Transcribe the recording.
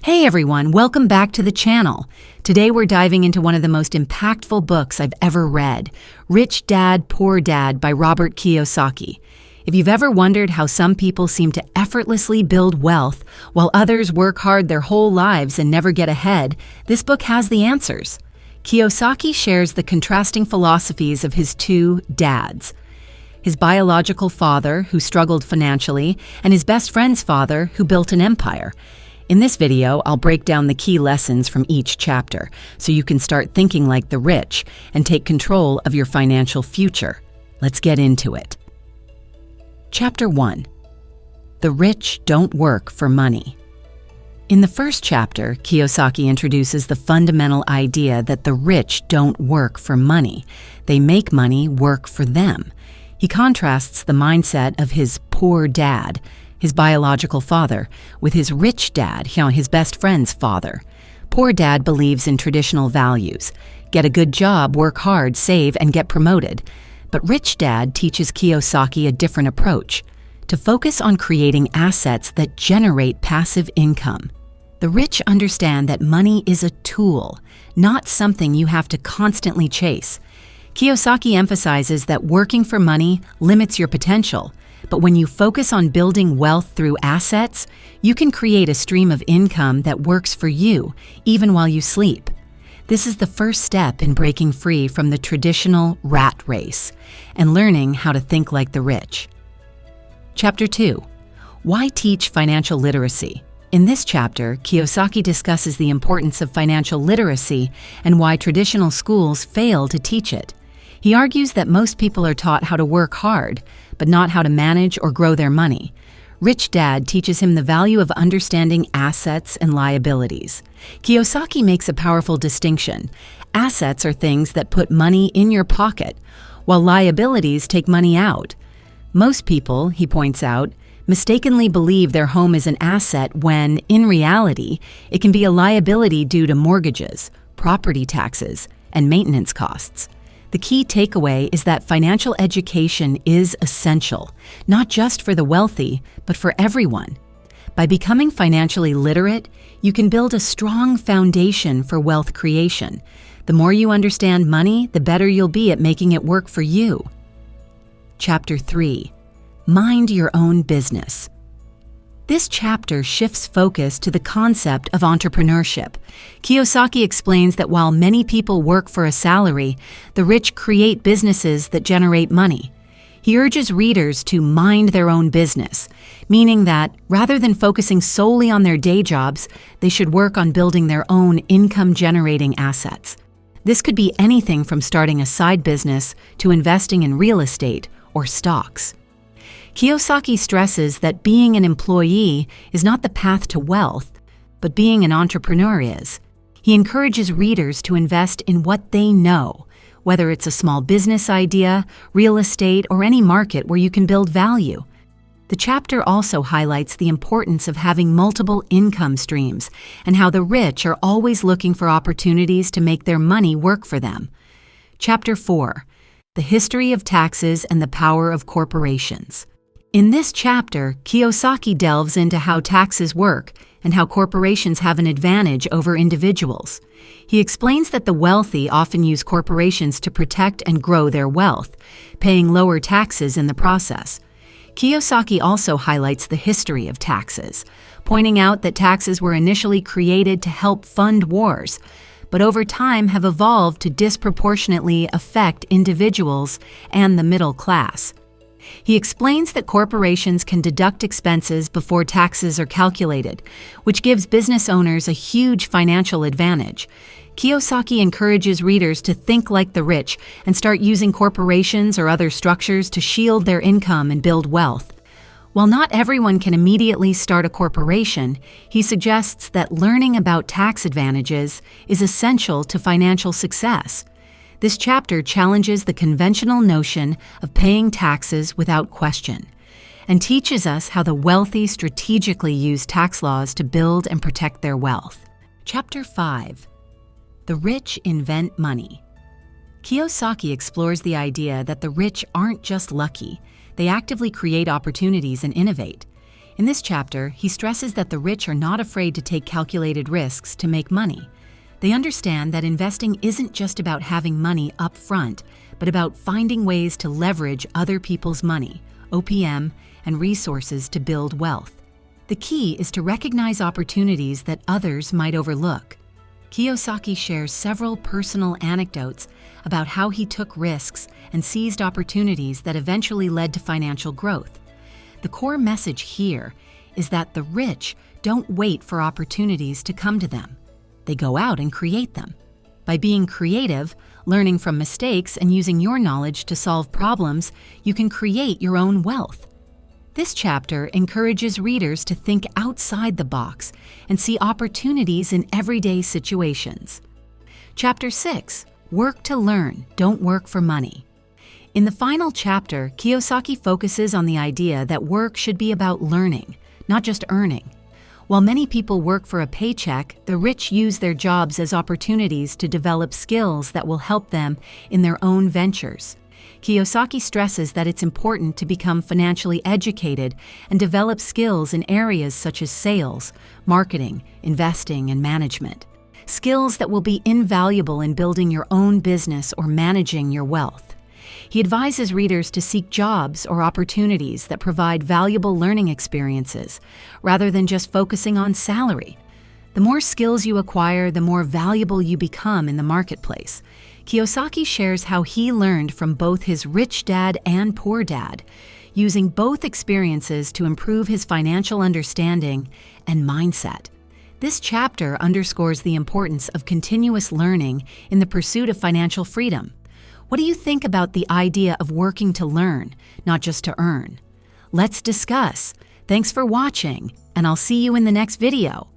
Hey everyone, welcome back to the channel. Today we're diving into one of the most impactful books I've ever read, Rich Dad, Poor Dad by Robert Kiyosaki. If you've ever wondered how some people seem to effortlessly build wealth while others work hard their whole lives and never get ahead, this book has the answers. Kiyosaki shares the contrasting philosophies of his two dads. His biological father, who struggled financially, and his best friend's father, who built an empire. In this video, I'll break down the key lessons from each chapter so you can start thinking like the rich and take control of your financial future. Let's get into it. Chapter 1. The rich don't work for money. In the first chapter, Kiyosaki introduces the fundamental idea that the rich don't work for money. They make money work for them. He contrasts the mindset of his poor dad, his biological father, with his rich dad, his best friend's father. Poor dad believes in traditional values. Get a good job, work hard, save, and get promoted. But rich dad teaches Kiyosaki a different approach, to focus on creating assets that generate passive income. The rich understand that money is a tool, not something you have to constantly chase. Kiyosaki emphasizes that working for money limits your potential, but when you focus on building wealth through assets, you can create a stream of income that works for you, even while you sleep. This is the first step in breaking free from the traditional rat race and learning how to think like the rich. Chapter 2. Why teach financial literacy? In this chapter, Kiyosaki discusses the importance of financial literacy and why traditional schools fail to teach it. He argues that most people are taught how to work hard, but not how to manage or grow their money. Rich Dad teaches him the value of understanding assets and liabilities. Kiyosaki makes a powerful distinction. Assets are things that put money in your pocket, while liabilities take money out. Most people, he points out, mistakenly believe their home is an asset when, in reality, it can be a liability due to mortgages, property taxes, and maintenance costs. The key takeaway is that financial education is essential, not just for the wealthy, but for everyone. By becoming financially literate, you can build a strong foundation for wealth creation. The more you understand money, the better you'll be at making it work for you. Chapter 3. Mind your own business. This chapter shifts focus to the concept of entrepreneurship. Kiyosaki explains that while many people work for a salary, the rich create businesses that generate money. He urges readers to mind their own business, meaning that rather than focusing solely on their day jobs, they should work on building their own income-generating assets. This could be anything from starting a side business to investing in real estate or stocks. Kiyosaki stresses that being an employee is not the path to wealth, but being an entrepreneur is. He encourages readers to invest in what they know, whether it's a small business idea, real estate, or any market where you can build value. The chapter also highlights the importance of having multiple income streams and how the rich are always looking for opportunities to make their money work for them. Chapter 4. The history of taxes and the power of corporations. In this chapter, Kiyosaki delves into how taxes work and how corporations have an advantage over individuals. He explains that the wealthy often use corporations to protect and grow their wealth, paying lower taxes in the process. Kiyosaki also highlights the history of taxes, pointing out that taxes were initially created to help fund wars, but over time have evolved to disproportionately affect individuals and the middle class. He explains that corporations can deduct expenses before taxes are calculated, which gives business owners a huge financial advantage. Kiyosaki encourages readers to think like the rich and start using corporations or other structures to shield their income and build wealth. While not everyone can immediately start a corporation, he suggests that learning about tax advantages is essential to financial success. This chapter challenges the conventional notion of paying taxes without question and teaches us how the wealthy strategically use tax laws to build and protect their wealth. Chapter 5. The rich invent money. Kiyosaki explores the idea that the rich aren't just lucky, they actively create opportunities and innovate. In this chapter, he stresses that the rich are not afraid to take calculated risks to make money. They understand that investing isn't just about having money up front, but about finding ways to leverage other people's money, OPM, and resources to build wealth. The key is to recognize opportunities that others might overlook. Kiyosaki shares several personal anecdotes about how he took risks and seized opportunities that eventually led to financial growth. The core message here is that the rich don't wait for opportunities to come to them. They go out and create them. By being creative, learning from mistakes, and using your knowledge to solve problems, you can create your own wealth. This chapter encourages readers to think outside the box and see opportunities in everyday situations. Chapter 6. Work to learn, don't work for money. In the final chapter, Kiyosaki focuses on the idea that work should be about learning, not just earning. While many people work for a paycheck, the rich use their jobs as opportunities to develop skills that will help them in their own ventures. Kiyosaki stresses that it's important to become financially educated and develop skills in areas such as sales, marketing, investing, and management. Skills that will be invaluable in building your own business or managing your wealth. He advises readers to seek jobs or opportunities that provide valuable learning experiences, rather than just focusing on salary. The more skills you acquire, the more valuable you become in the marketplace. Kiyosaki shares how he learned from both his rich dad and poor dad, using both experiences to improve his financial understanding and mindset. This chapter underscores the importance of continuous learning in the pursuit of financial freedom. What do you think about the idea of working to learn, not just to earn? Let's discuss. Thanks for watching, and I'll see you in the next video.